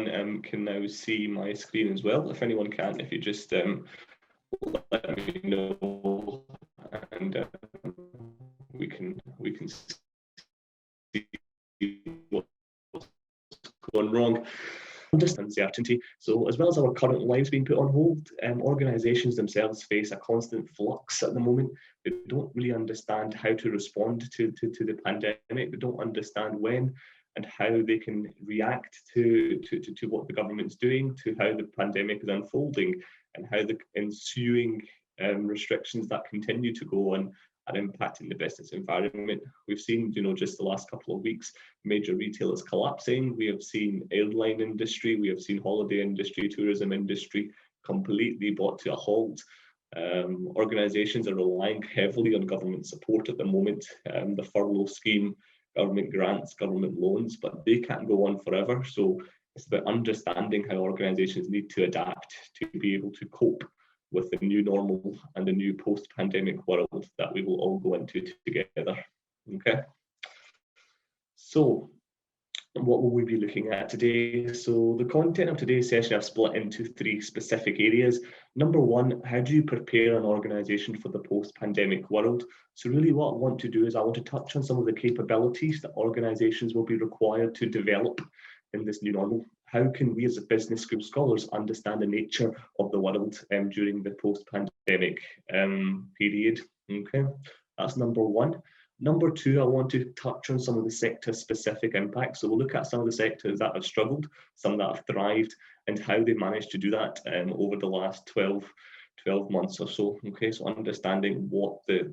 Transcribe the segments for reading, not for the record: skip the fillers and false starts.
can now see my screen as well. If anyone can, if you just let me know, and we can see what's going wrong. Uncertainty. So as well as our current lives being put on hold, organisations themselves face a constant flux at the moment. They don't really understand how to respond to the pandemic. They don't understand when and how they can react to what the government's doing, to how the pandemic is unfolding, and how the ensuing restrictions that continue to go on are impacting the business environment. We've seen, just the last couple of weeks, major retailers collapsing. We have seen airline industry, we have seen holiday industry, tourism industry completely brought to a halt. Organisations are relying heavily on government support at the moment, the furlough scheme, government grants, government loans, but they can't go on forever. So it's about understanding how organisations need to adapt to be able to cope with the new normal and the new post-pandemic world that we will all go into together. Okay. So what will we be looking at today? So the content of today's session I've split into 3 specific areas. Number 1, how do you prepare an organisation for the post-pandemic world? So really what I want to do is I want to touch on some of the capabilities that organisations will be required to develop in this new normal. How can we as a business school scholars understand the nature of the world during the post-pandemic period? Okay, that's number 1. Number 2, I want to touch on some of the sector-specific impacts. So we'll look at some of the sectors that have struggled, some that have thrived, and how they managed to do that over the last 12 months or so. Okay, so understanding what the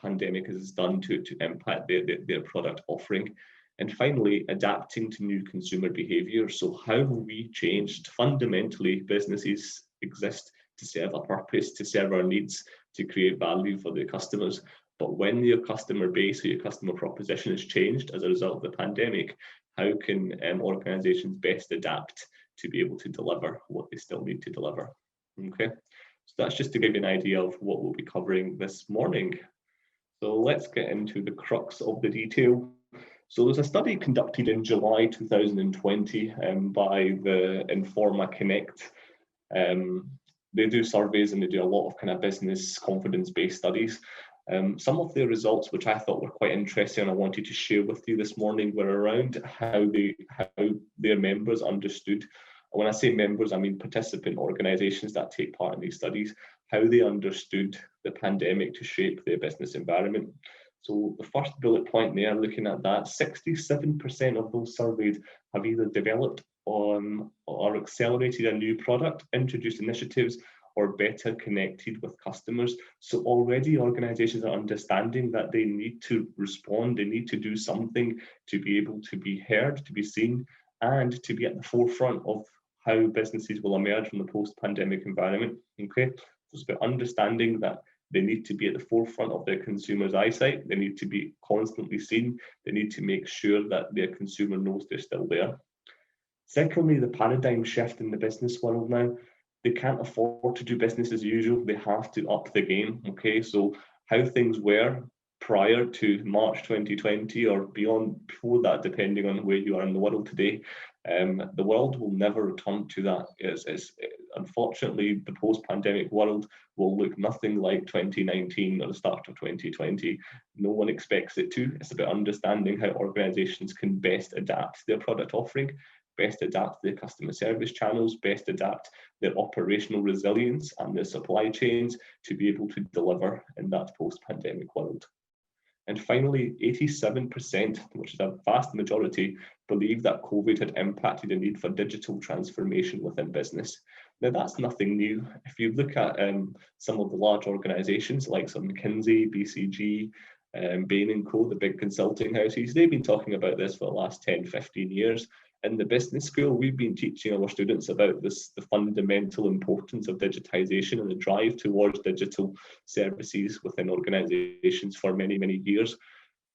pandemic has done to impact their product offering. And finally, adapting to new consumer behaviour. So how have we changed? Fundamentally, businesses exist to serve a purpose, to serve our needs, to create value for their customers. But when your customer base or your customer proposition has changed as a result of the pandemic, how can organisations best adapt to be able to deliver what they still need to deliver? Okay, so that's just to give you an idea of what we'll be covering this morning. So let's get into the crux of the detail. So there's a study conducted in July 2020 by the Informa Connect. They do surveys and they do a lot of kind of business confidence-based studies. Some of the results which I thought were quite interesting and I wanted to share with you this morning were around how their members understood. When I say members, I mean participant organisations that take part in these studies, how they understood the pandemic to shape their business environment. So the first bullet point there, looking at that, 67% of those surveyed have either developed or accelerated a new product, introduced initiatives, or better connected with customers. So already organisations are understanding that they need to respond, they need to do something to be able to be heard, to be seen, and to be at the forefront of how businesses will emerge from the post-pandemic environment. Okay, so it's about understanding that they need to be at the forefront of their consumers' eyesight. They need to be constantly seen. They need to make sure that their consumer knows they're still there. Secondly, the paradigm shift in the business world now. They can't afford to do business as usual. They have to up the game. Okay, so how things were prior to March 2020 or before that, depending on where you are in the world today, the world will never return to that. Unfortunately, the post-pandemic world will look nothing like 2019 or the start of 2020. No one expects it to. It's about understanding how organisations can best adapt their product offering, best adapt their customer service channels, best adapt their operational resilience and their supply chains to be able to deliver in that post-pandemic world. And finally, 87%, which is a vast majority, believe that COVID had impacted the need for digital transformation within business. Now, that's nothing new. If you look at some of the large organisations like McKinsey, BCG, Bain & Co, the big consulting houses, they've been talking about this for the last 10, 15 years. In the business school, we've been teaching our students about the fundamental importance of digitization and the drive towards digital services within organizations for many, many years.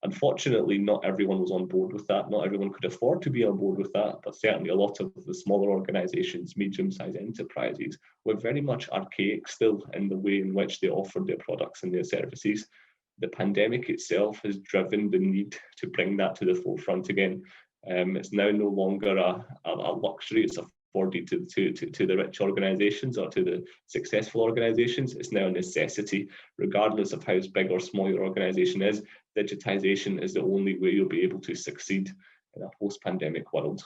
Unfortunately, not everyone was on board with that. Not everyone could afford to be on board with that, but certainly a lot of the smaller organizations, medium-sized enterprises, were very much archaic still in the way in which they offered their products and their services. The pandemic itself has driven the need to bring that to the forefront again. It's now no longer a luxury, it's afforded to the rich organisations or to the successful organisations. It's now a necessity, regardless of how big or small your organisation is. Digitisation is the only way you'll be able to succeed in a post-pandemic world.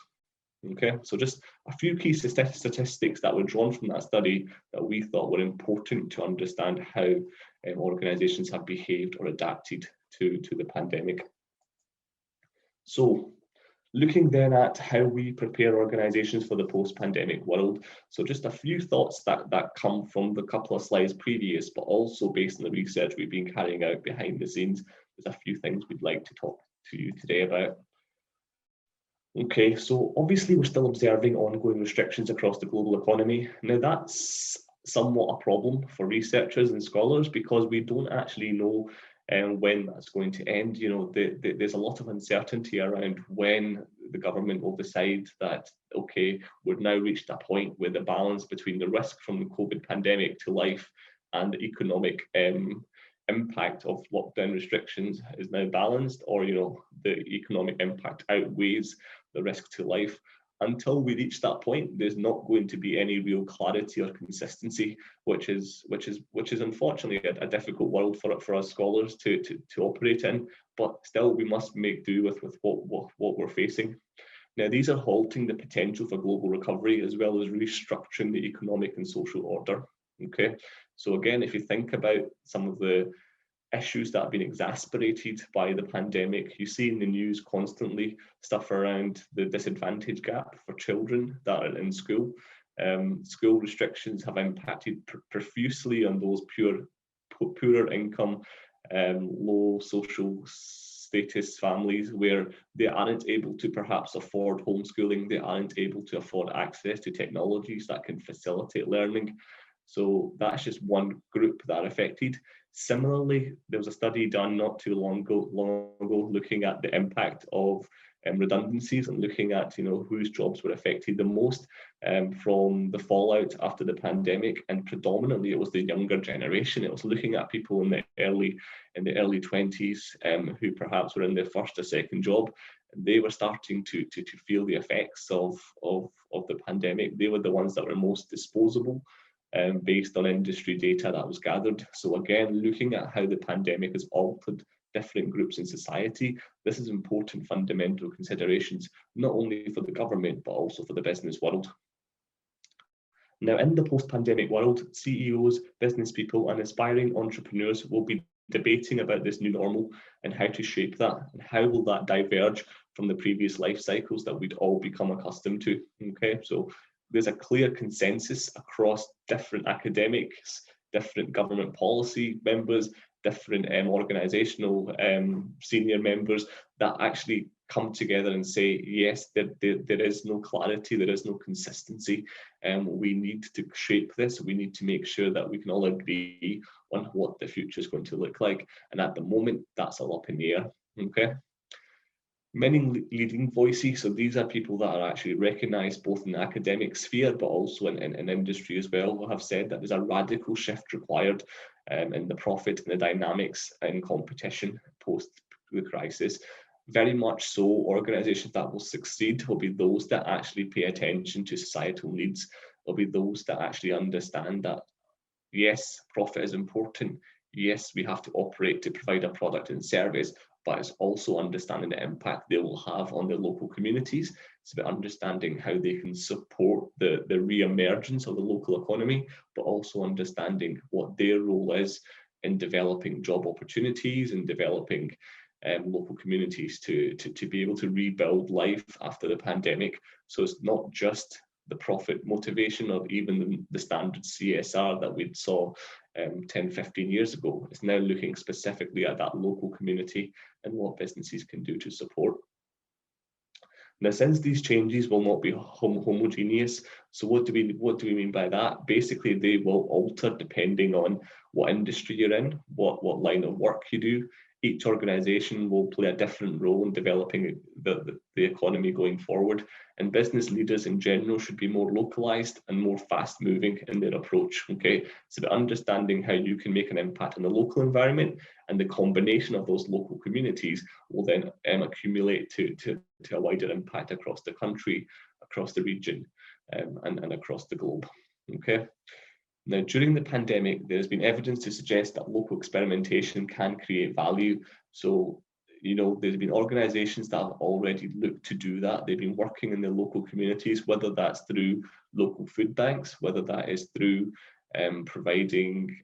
Okay, so just a few key statistics that were drawn from that study that we thought were important to understand how organisations have behaved or adapted to the pandemic. So, looking then at how we prepare organisations for the post-pandemic world. So just a few thoughts that come from the couple of slides previous, but also based on the research we've been carrying out behind the scenes. There's a few things we'd like to talk to you today about. Okay, so obviously we're still observing ongoing restrictions across the global economy. Now that's somewhat a problem for researchers and scholars because we don't actually know when that's going to end. You know, there's a lot of uncertainty around when the government will decide that, okay, we've now reached a point where the balance between the risk from the COVID pandemic to life and the economic impact of lockdown restrictions is now balanced, or, you know, the economic impact outweighs the risk to life. Until we reach that point, there's not going to be any real clarity or consistency, which is unfortunately a difficult world for us scholars to operate in. But still, we must make do with what we're facing. Now, these are halting the potential for global recovery as well as restructuring the economic and social order. Okay, so again, if you think about some of the issues that have been exacerbated by the pandemic, you see in the news constantly stuff around the disadvantage gap for children that are in school. School restrictions have impacted profusely on those poorer income, low social status families where they aren't able to perhaps afford homeschooling, they aren't able to afford access to technologies that can facilitate learning. So that's just one group that are affected. Similarly, there was a study done not too long ago looking at the impact of redundancies and looking at, you know, whose jobs were affected the most from the fallout after the pandemic, and predominantly it was the younger generation. It was looking at people in the early 20s who perhaps were in their first or second job. They were starting to feel the effects of the pandemic. They were the ones that were most disposable. Based on industry data that was gathered. So again, looking at how the pandemic has altered different groups in society, this is important fundamental considerations, not only for the government, but also for the business world. Now, in the post-pandemic world, CEOs, business people, and aspiring entrepreneurs will be debating about this new normal and how to shape that, and how will that diverge from the previous life cycles that we'd all become accustomed to. Okay, so there's a clear consensus across different academics, different government policy members, different organisational senior members that actually come together and say, yes, there is no clarity, there is no consistency, and we need to shape this. We need to make sure that we can all agree on what the future is going to look like. And at the moment, that's all up in the air. Okay. Many leading voices, so these are people that are actually recognised both in the academic sphere but also in industry as well, have said that there's a radical shift required in the profit and the dynamics in competition post the crisis. Very much so, organisations that will succeed will be those that actually pay attention to societal needs. Will be those that actually understand that, yes, profit is important. Yes, we have to operate to provide a product and service, but it's also understanding the impact they will have on their local communities. It's about understanding how they can support the re-emergence of the local economy, but also understanding what their role is in developing job opportunities and developing local communities to be able to rebuild life after the pandemic. So it's not just the profit motivation of even the standard CSR that we saw 10, 15 years ago. It's now looking specifically at that local community and what businesses can do to support. Now, since these changes will not be homogeneous, so what do we mean by that? Basically, they will alter depending on what industry you're in, what line of work you do. Each organisation will play a different role in developing the economy going forward, and business leaders in general should be more localised and more fast-moving in their approach. Okay, it's about understanding how you can make an impact in the local environment, and the combination of those local communities will then accumulate to to a wider impact across the country, across the region, and across the globe. Okay. Now, during the pandemic, there's been evidence to suggest that local experimentation can create value. So, there's been organisations that have already looked to do that. They've been working in their local communities, whether that's through local food banks, whether that is through providing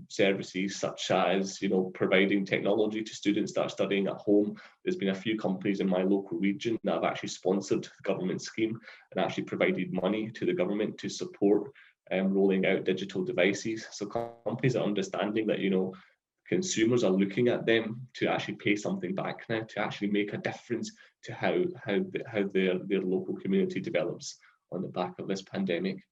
services such as, providing technology to students that are studying at home. There's been a few companies in my local region that have actually sponsored the government scheme and actually provided money to the government to support rolling out digital devices. So companies are understanding that, consumers are looking at them to actually pay something back now, to actually make a difference to how their local community develops on the back of this pandemic.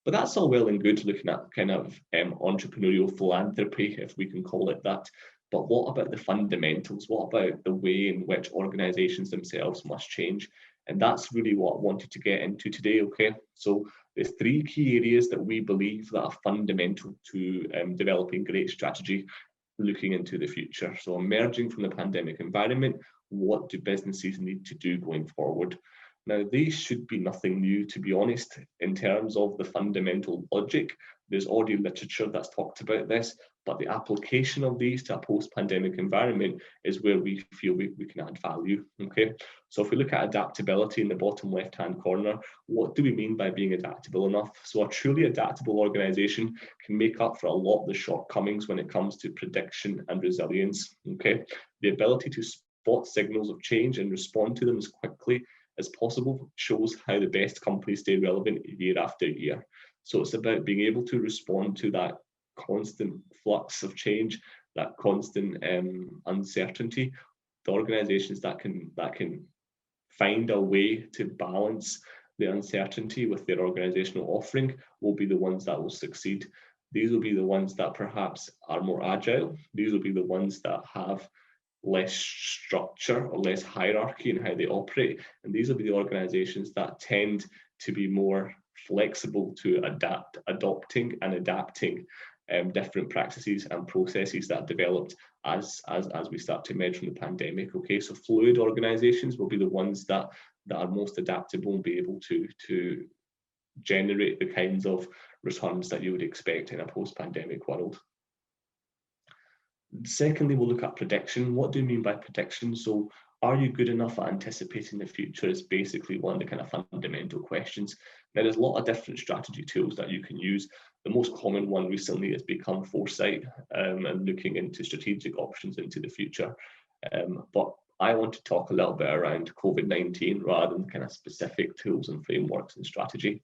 But that's all well and good, looking at kind of entrepreneurial philanthropy, if we can call it that. But what about the fundamentals? What about the way in which organisations themselves must change? And that's really what I wanted to get into today, okay? So there's 3 key areas that we believe that are fundamental to developing great strategy looking into the future. So emerging from the pandemic environment, what do businesses need to do going forward? Now, these should be nothing new, to be honest, in terms of the fundamental logic. There's already literature that's talked about this, but the application of these to a post-pandemic environment is where we feel we can add value, okay? So if we look at adaptability in the bottom left-hand corner, what do we mean by being adaptable enough? So a truly adaptable organisation can make up for a lot of the shortcomings when it comes to prediction and resilience, okay? The ability to spot signals of change and respond to them as quickly as possible shows how the best companies stay relevant year after year. So it's about being able to respond to that constant flux of change, that constant uncertainty. The organizations that can find a way to balance the uncertainty with their organizational offering will be the ones that will succeed. These will be the ones that perhaps are more agile. These will be the ones that have less structure or less hierarchy in how they operate. And these will be the organizations that tend to be more flexible to adopting and adapting different practices and processes that developed as we start to emerge from the pandemic. Okay, so fluid organizations will be the ones that are most adaptable and be able to generate the kinds of returns that you would expect in a post-pandemic world. Secondly, we'll look at prediction. What do you mean by prediction? So are you good enough at anticipating the future is basically one of the kind of fundamental questions. Now, there's a lot of different strategy tools that you can use. The most common one recently has become foresight and looking into strategic options into the future. But I want to talk a little bit around COVID-19 rather than kind of specific tools and frameworks and strategy.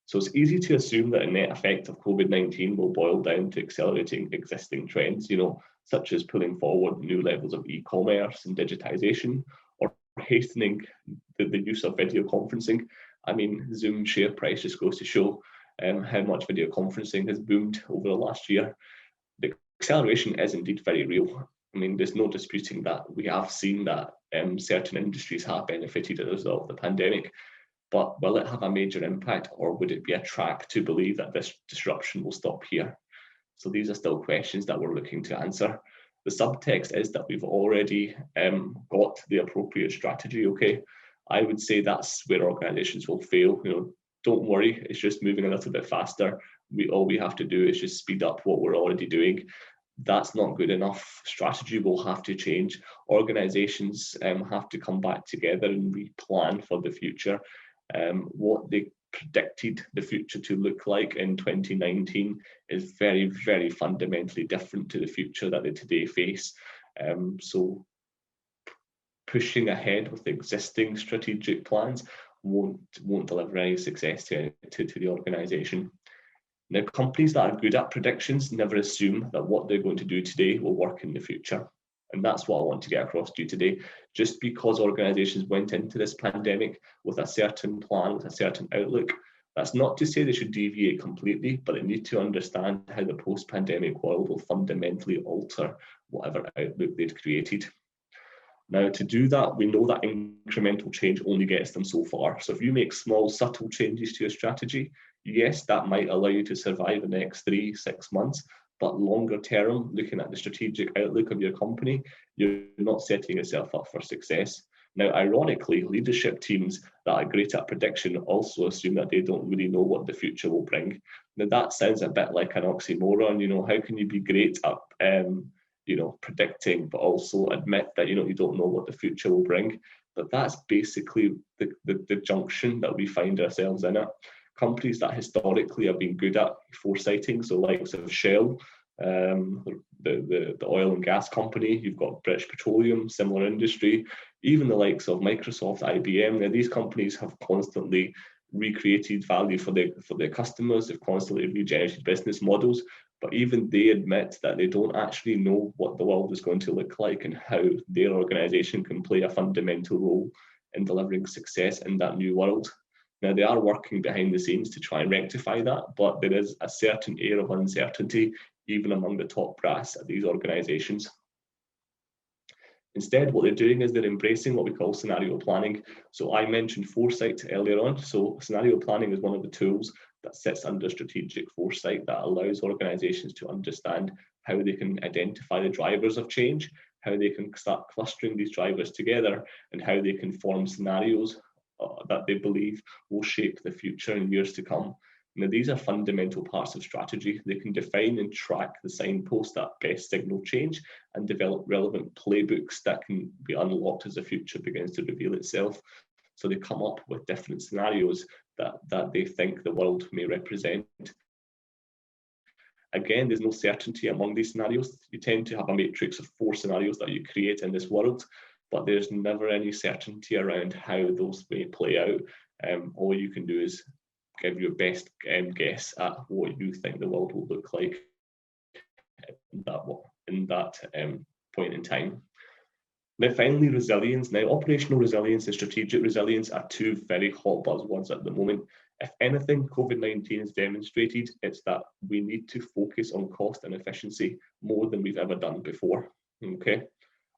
So it's easy to assume that a net effect of COVID-19 will boil down to accelerating existing trends, such as pulling forward new levels of e-commerce and digitization, or hastening the use of video conferencing. I mean, Zoom share price just goes to show how much video conferencing has boomed over the last year. The acceleration is indeed very real. I mean, there's no disputing that. We have seen that certain industries have benefited as a result of the pandemic. But will it have a major impact, or would it be a track to believe that this disruption will stop here? So these are still questions that we're looking to answer. The subtext is that we've already got the appropriate strategy, okay? I would say that's where organizations will fail. Don't worry, it's just moving a little bit faster. All we have to do is just speed up what we're already doing. That's not good enough. Strategy will have to change. Organizations have to come back together and replan for the future. What they predicted the future to look like in 2019 is very, very fundamentally different to the future that they today face. So pushing ahead with existing strategic plans won't deliver any success to the organization. Now, companies that are good at predictions never assume that what they're going to do today will work in the future. And that's what I want to get across to you today. Just because organizations went into this pandemic with a certain plan, with a certain outlook, that's not to say they should deviate completely, but they need to understand how the post-pandemic world will fundamentally alter whatever outlook they'd created. Now, to do that, we know that incremental change only gets them so far. So if you make small, subtle changes to your strategy, yes, that might allow you to survive the next 3-6 months. But longer term, looking at the strategic outlook of your company, you're not setting yourself up for success. Now, ironically, leadership teams that are great at prediction also assume that they don't really know what the future will bring. Now, that sounds a bit like an oxymoron. How can you be great at predicting, but also admit that you don't know what the future will bring? But that's basically the junction that we find ourselves in at. Companies that historically have been good at foresighting, so likes of Shell, the oil and gas company, you've got British Petroleum, similar industry, even the likes of Microsoft, IBM. Now, these companies have constantly recreated value for their customers, they've constantly regenerated business models, but even they admit that they don't actually know what the world is going to look like and how their organization can play a fundamental role in delivering success in that new world. Now, they are working behind the scenes to try and rectify that, but there is a certain air of uncertainty even among the top brass at these organizations. Instead, what they're doing is they're embracing what we call scenario planning. So I mentioned foresight earlier on. So scenario planning is one of the tools that sits under strategic foresight that allows organizations to understand how they can identify the drivers of change, how they can start clustering these drivers together, and how they can form scenarios that they believe will shape the future in years to come. Now, these are fundamental parts of strategy. They can define and track the signposts that best signal change and develop relevant playbooks that can be unlocked as the future begins to reveal itself. So they come up with different scenarios that they think the world may represent. Again, there's no certainty among these scenarios. You tend to have a matrix of 4 scenarios that you create in this world, but there's never any certainty around how those may play out. All you can do is give your best guess at what you think the world will look like in that point in time. Now, finally, resilience. Now, operational resilience and strategic resilience are 2 very hot buzzwords at the moment. If anything, COVID-19 has demonstrated, it's that we need to focus on cost and efficiency more than we've ever done before. Okay,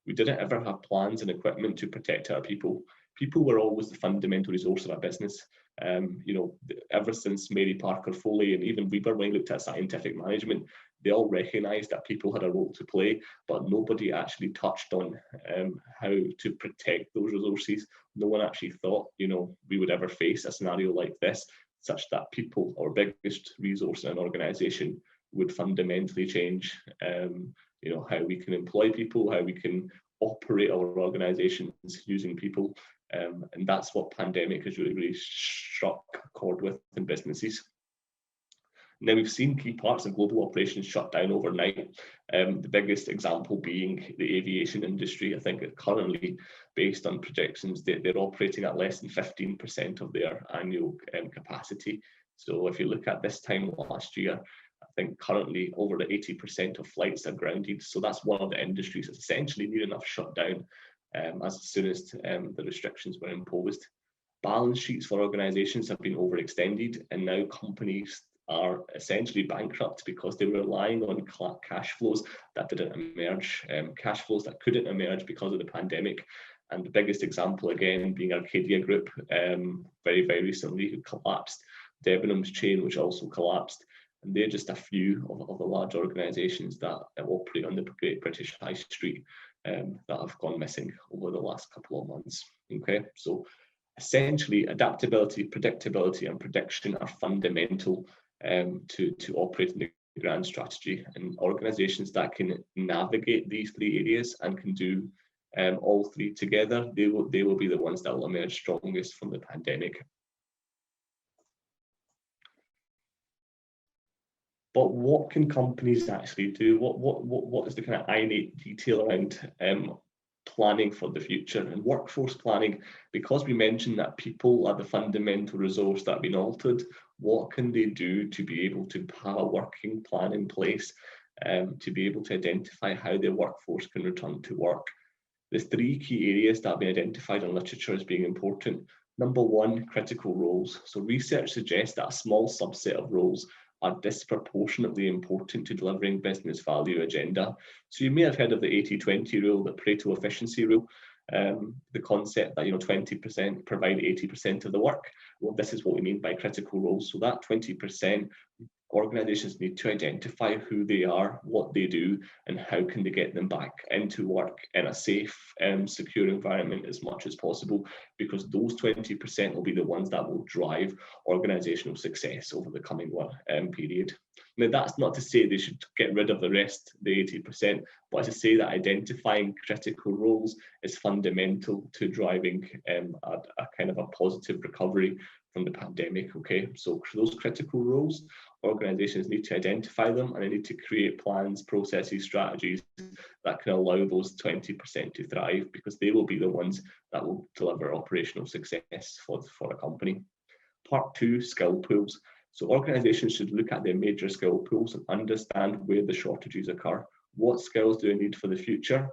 we didn't ever have plans and equipment to protect our people. People were always the fundamental resource of our business. Ever since Mary Parker Foley and even Weber, when he looked at scientific management, they all recognized that people had a role to play, but nobody actually touched on how to protect those resources. No one actually thought, we would ever face a scenario like this, such that people, our biggest resource in an organization, would fundamentally change, how we can employ people, how we can operate our organizations using people. And that's what pandemic has really struck a chord with in businesses. Now, we've seen key parts of global operations shut down overnight. The biggest example being the aviation industry. I think currently, based on projections, they're operating at less than 15% of their annual capacity. So if you look at this time last year, I think currently over the 80% of flights are grounded. So that's one of the industries that's essentially near enough shut down as soon as the restrictions were imposed. Balance sheets for organizations have been overextended, and now companies are essentially bankrupt because they were relying on cash flows that didn't emerge, cash flows that couldn't emerge because of the pandemic. And the biggest example, again, being Arcadia Group, very, very recently, who collapsed. Debenhams chain, which also collapsed. And they're just a few of the large organisations that operate on the Great British High Street that have gone missing over the last couple of months. Okay, so essentially, adaptability, predictability, and prediction are fundamental to operating the grand strategy. And organisations that can navigate these 3 areas and can do all 3 together, they will be the ones that will emerge strongest from the pandemic. But what can companies actually do? What is the kind of innate detail around planning for the future and workforce planning? Because we mentioned that people are the fundamental resource that have been altered, what can they do to be able to have a working plan in place to be able to identify how their workforce can return to work? There's 3 key areas that have been identified in literature as being important. Number 1, critical roles. So research suggests that a small subset of roles are disproportionately important to delivering business value agenda. So you may have heard of the 80-20 rule, the Pareto efficiency rule, the concept that 20% provide 80% of the work. Well, this is what we mean by critical roles. So that 20% Organizations need to identify who they are, what they do, and how can they get them back into work in a safe, secure environment as much as possible, because those 20% will be the ones that will drive organizational success over the coming period. Now, that's not to say they should get rid of the rest, the 80%, but to say that identifying critical roles is fundamental to driving a kind of a positive recovery from the pandemic. Okay, so those critical roles, organizations need to identify them, and they need to create plans, processes, strategies that can allow those 20% to thrive, because they will be the ones that will deliver operational success for a company. Part 2, skill pools. So organizations should look at their major skill pools and understand where the shortages occur. What skills do they need for the future,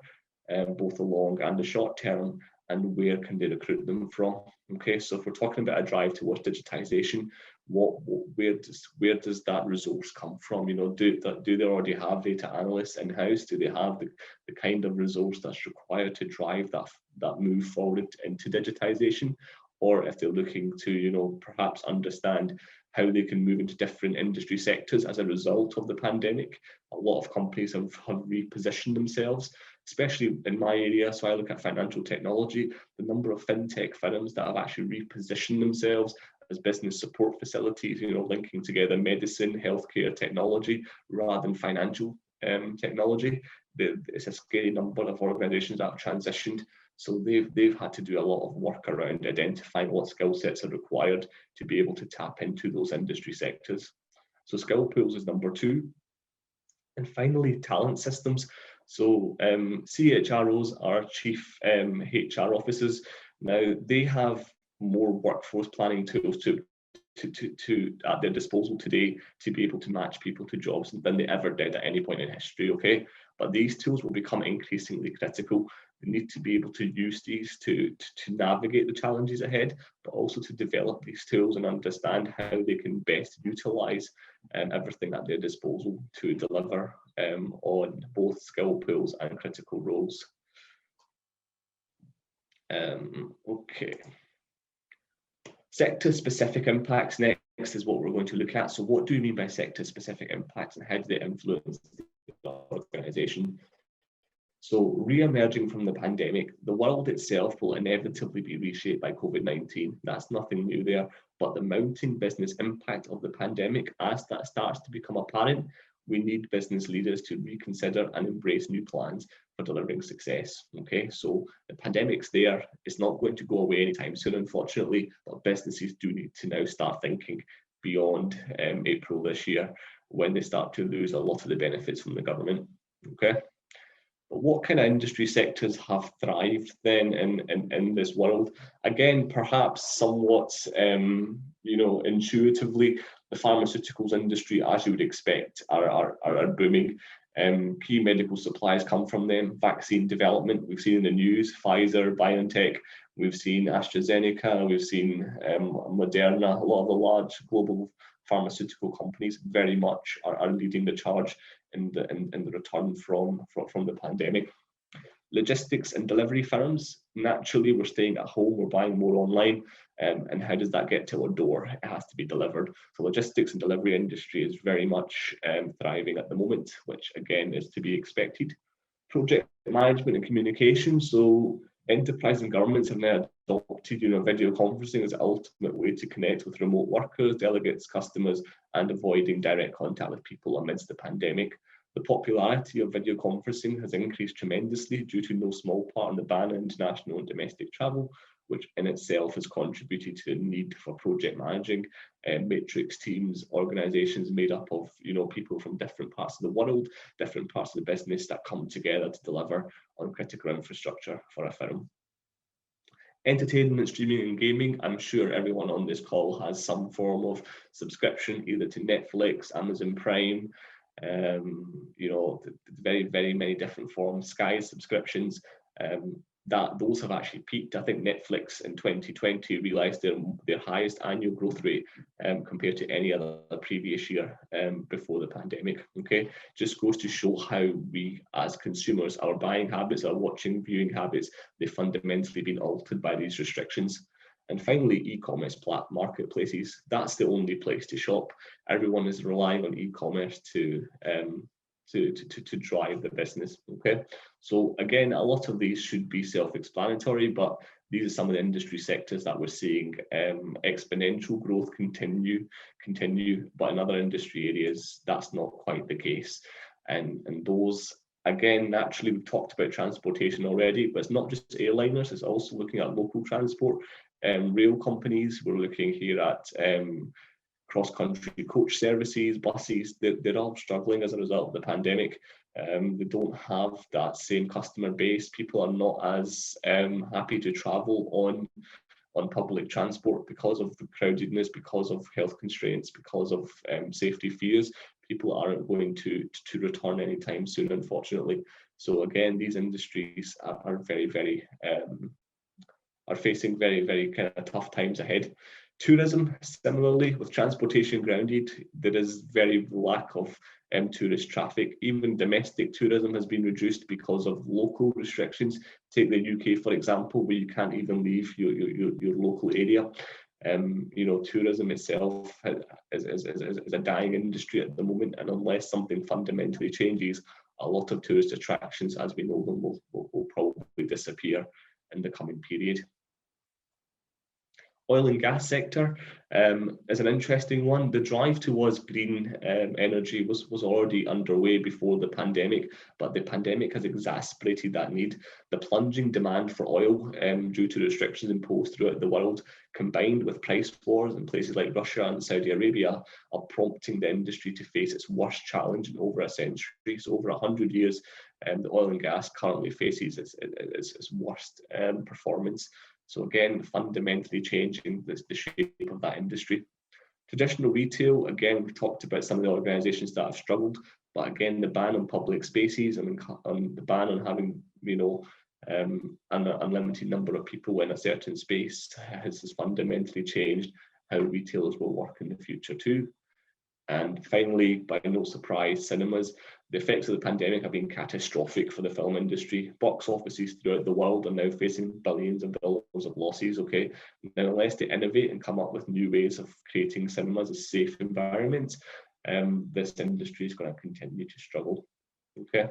both the long and the short term, and where can they recruit them from? Okay, so if we're talking about a drive towards digitization, where does that resource come from? You know, do they already have data analysts in-house? Do they have the kind of resource that's required to drive that move forward into digitization? Or if they're looking to, you know, perhaps understand how they can move into different industry sectors as a result of the pandemic. A lot of companies have repositioned themselves, especially in my area. So I look at financial technology, the number of fintech firms that have actually repositioned themselves as business support facilities, you know, linking together medicine, healthcare, technology, rather than financial technology. It's a scary number of organizations that have transitioned. So they've had to do a lot of work around identifying what skill sets are required to be able to tap into those industry sectors. So skill pools is number 2. And finally, talent systems. So CHROs are chief HR officers. Now, they have more workforce planning tools to at their disposal today to be able to match people to jobs than they ever did at any point in history. Okay, but these tools will become increasingly critical. They need to be able to use these to navigate the challenges ahead, but also to develop these tools and understand how they can best utilize everything at their disposal to deliver on both skill pools and critical roles. Okay. Sector-specific impacts next is what we're going to look at. So what do we mean by sector-specific impacts, and how do they influence the organisation? So re-emerging from the pandemic, the world itself will inevitably be reshaped by COVID-19. That's nothing new there, but the mounting business impact of the pandemic, as that starts to become apparent, we need business leaders to reconsider and embrace new plans for delivering success. Okay, so the pandemic's there. It's not going to go away anytime soon, unfortunately, but businesses do need to now start thinking beyond April this year, when they start to lose a lot of the benefits from the government. Okay. But what kind of industry sectors have thrived then in this world? Again, perhaps somewhat, intuitively, the pharmaceuticals industry, as you would expect, are booming. Key medical supplies come from them. Vaccine development, we've seen in the news, Pfizer, BioNTech, we've seen AstraZeneca, we've seen Moderna. A lot of the large global pharmaceutical companies very much are leading the charge in the return from the pandemic. Logistics and delivery firms, naturally, we're staying at home, we're buying more online, and how does that get to our door? It has to be delivered. So logistics and delivery industry is very much thriving at the moment, which again is to be expected. Project management and communication. So enterprise and governments have now adopted, video conferencing as the ultimate way to connect with remote workers, delegates, customers, and avoiding direct contact with people amidst the pandemic. The popularity of video conferencing has increased tremendously due to no small part in the ban on international and domestic travel, which in itself has contributed to the need for project managing matrix teams, organizations made up of people from different parts of the world, different parts of the business that come together to deliver on critical infrastructure for a firm. Entertainment, streaming and gaming. I'm sure everyone on this call has some form of subscription, either to Netflix, Amazon Prime, very, very many different forms, Sky subscriptions, that those have actually peaked. I think Netflix in 2020 realized their highest annual growth rate compared to any other previous year before the pandemic. Okay, just goes to show how we as consumers, our buying habits, our watching, viewing habits, they've fundamentally been altered by these restrictions. And finally, e-commerce marketplaces. That's the only place to shop. Everyone is relying on e-commerce to drive the business. Okay, so again, a lot of these should be self-explanatory, but these are some of the industry sectors that we're seeing exponential growth continue, but in other industry areas, that's not quite the case. And those, again, naturally, we've talked about transportation already, but it's not just airliners, it's also looking at local transport. Rail companies, we're looking here at cross-country coach services, buses. They're all struggling as a result of the pandemic. They don't have that same customer base. People are not as happy to travel on public transport because of the crowdedness, because of health constraints, because of safety fears. People aren't going to return anytime soon, unfortunately. So again, these industries are facing very kind of tough times ahead. Tourism, similarly, with transportation grounded, there is very lack of tourist traffic. Even domestic tourism has been reduced because of local restrictions. Take the UK, for example, where you can't even leave your local area. Tourism itself is a dying industry at the moment, and unless something fundamentally changes, a lot of tourist attractions, as we know them, will probably disappear in the coming period. Oil and gas sector is an interesting one. The drive towards green energy was already underway before the pandemic, but the pandemic has exacerbated that need. The plunging demand for oil due to restrictions imposed throughout the world, combined with price wars in places like Russia and Saudi Arabia, are prompting the industry to face its worst challenge in over a century. So over 100 years, the oil and gas currently faces its worst performance. So again, fundamentally changing the shape of that industry. Traditional retail, again, we've talked about some of the organisations that have struggled, but again, the ban on public spaces and the ban on having, an unlimited number of people in a certain space has fundamentally changed how retailers will work in the future too. And finally, by no surprise, cinemas. The effects of the pandemic have been catastrophic for the film industry. Box offices throughout the world are now facing billions and billions of losses, okay? Now, unless they innovate and come up with new ways of creating cinemas as safe environments, this industry is going to continue to struggle, okay?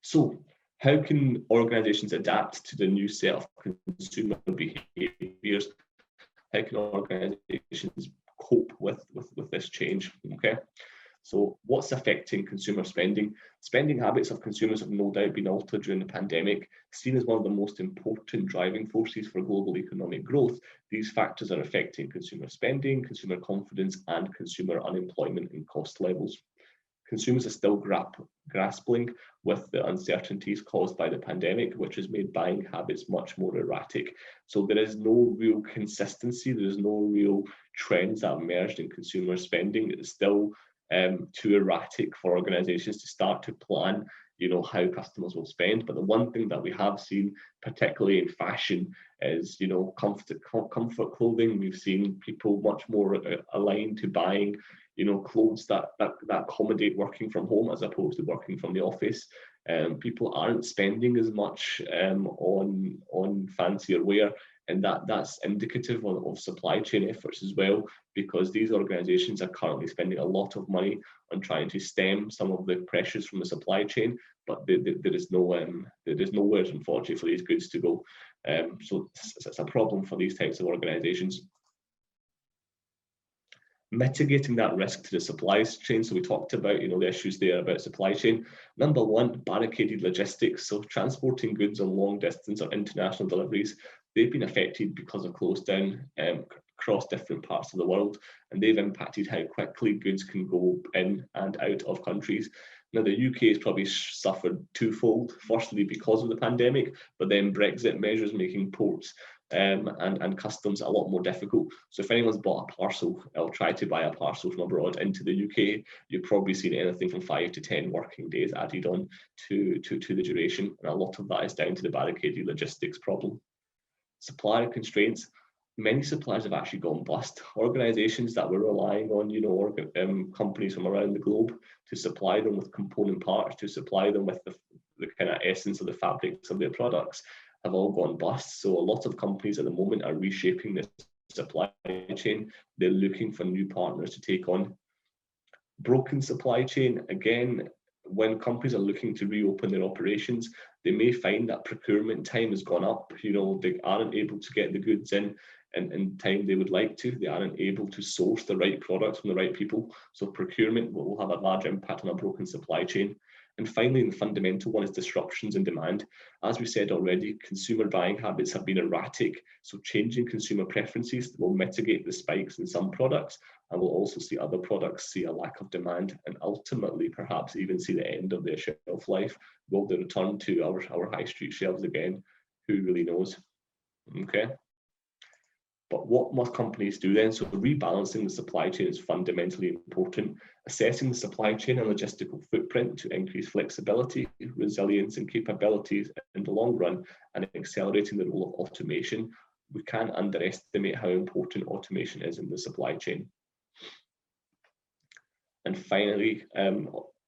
So, how can organisations adapt to the new set of consumer behaviours? How can organisations cope with this change? Okay, so what's affecting consumer spending? Spending habits of consumers have no doubt been altered during the pandemic. Seen as one of the most important driving forces for global economic growth, these factors are affecting consumer spending, consumer confidence, and consumer unemployment and cost levels. Consumers are still grappling with the uncertainties caused by the pandemic, which has made buying habits much more erratic. So there is no real consistency, there's no real trends that emerged in consumer spending. It's still too erratic for organisations to start to plan, how customers will spend. But the one thing that we have seen, particularly in fashion, is comfort clothing. We've seen people much more aligned to buying clothes that accommodate working from home as opposed to working from the office. People aren't spending as much on fancier wear, and that's indicative of supply chain efforts as well, because these organisations are currently spending a lot of money on trying to stem some of the pressures from the supply chain, but there is nowhere, unfortunately, for these goods to go. So it's a problem for these types of organisations. Mitigating that risk to the supply chain. So we talked about, the issues there about supply chain. Number one, barricaded logistics. So transporting goods on long distance or international deliveries, they've been affected because of closed down across different parts of the world, and they've impacted how quickly goods can go in and out of countries. Now, the UK has probably suffered twofold. Firstly, because of the pandemic, but then Brexit measures making ports and customs a lot more difficult. So if anyone's bought a parcel or tried to buy a parcel from abroad into the UK, you've probably seen anything from 5 to 10 working days added on to the duration. And a lot of that is down to the barricaded logistics problem. Supplier constraints. Many suppliers have actually gone bust. Organisations that were relying on, companies from around the globe to supply them with component parts, to supply them with the kind of essence of the fabrics of their products, have all gone bust. So a lot of companies at the moment are reshaping the supply chain. They're looking for new partners to take on. Broken supply chain, again, when companies are looking to reopen their operations, they may find that procurement time has gone up. They aren't able to get the goods in time they would like to. They aren't able to source the right products from the right people. So procurement will have a large impact on a broken supply chain. And finally, the fundamental one is disruptions in demand. As we said already, consumer buying habits have been erratic, so changing consumer preferences will mitigate the spikes in some products, and we'll also see other products see a lack of demand and ultimately perhaps even see the end of their shelf life. Will they return to our high street shelves again? Who really knows? Okay. But what must companies do then? So rebalancing the supply chain is fundamentally important. Assessing the supply chain and logistical footprint to increase flexibility, resilience, and capabilities in the long run, and accelerating the role of automation. We can't underestimate how important automation is in the supply chain. And finally,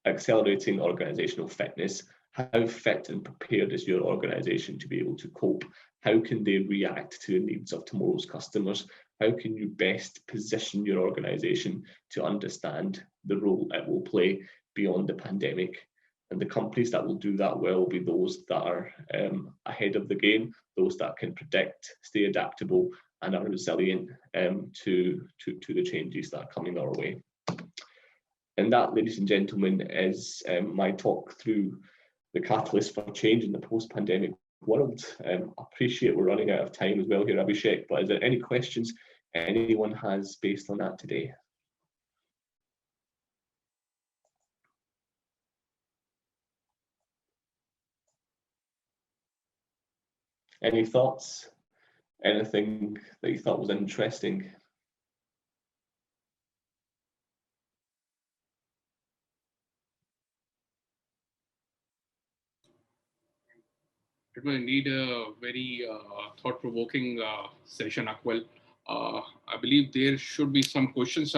accelerating organizational fitness. How fit and prepared is your organization to be able to cope? How can they react to the needs of tomorrow's customers? How can you best position your organization to understand the role it will play beyond the pandemic? And the companies that will do that well will be those that are ahead of the game, those that can predict, stay adaptable, and are resilient to the changes that are coming our way. And that, ladies and gentlemen, is my talk through the catalyst for change in the post-pandemic world. I appreciate we're running out of time as well here, Abhishek, but is there any questions anyone has based on that today? Any thoughts? Anything that you thought was interesting? It will need a very thought-provoking session, Akwal. I believe there should be some questions